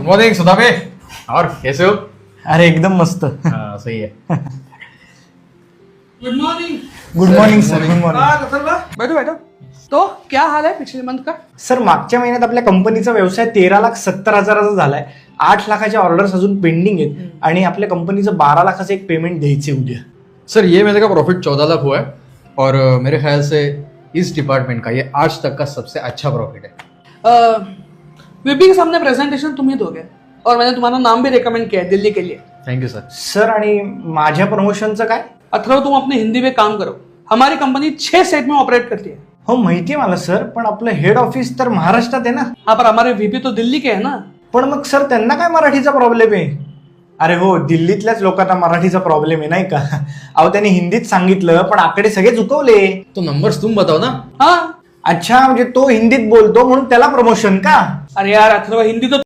Good morning सुधा बे, और कैसे हो? अरे एकदम मस्त. हाँ सही है. Good morning. Good morning sir. Good morning. बैठो बैठो. तो क्या हाल है पिछले मंथ का? सर मागच्या महिन्यात आपल्या कंपनीचा व्यवसाय 13,70,000 झालाय. 8 लाखाच्या ऑर्डर्स अजून पेंडिंग आहेत आणि आपल्या कंपनीचं 12 लाखाचं एक पेमेंट द्यायचे उद्या. सर ये महीने का प्रॉफिट 14 लाख हुआ है और मेरे ख्याल से इस डिपार्टमेंट का ये आज तक का सबसे अच्छा प्रॉफिट है. वीपी के सामने प्रेजेंटेशन तुम ही दोगे और मैंने तुम्हारा नाम भी रिकमेंड किया है दिल्ली के लिए. Thank you sir. सर आणि माझ्या प्रमोशनचं काय? अथर्व तुम अपने हिंदी में काम करो. हमारी कंपनी 6 स्टेट में ऑपरेट करती है. हो माहिती आहे मला सर, पण आपलं हेड ऑफिस तर महाराष्ट्रात आहे ना. हाँ पर हमारे वीपी तो दिल्ली के है ना. पण मग सर त्यांना काय मराठीचा प्रॉब्लेम आहे? अरे हो, दिल्लीतल्याच लोकांना मराठीचा प्रॉब्लेम आहे नाही का. अहो त्यांनी हिंदीत सांगितलं पण आकडे सगळे चुकवले. तो नंबर्स तुम बताओ ना. हाँ. अच्छा म्हणजे तो हिंदीत बोलतो म्हणून त्याला प्रमोशन का? अरे यार अथर्व हिंदी तो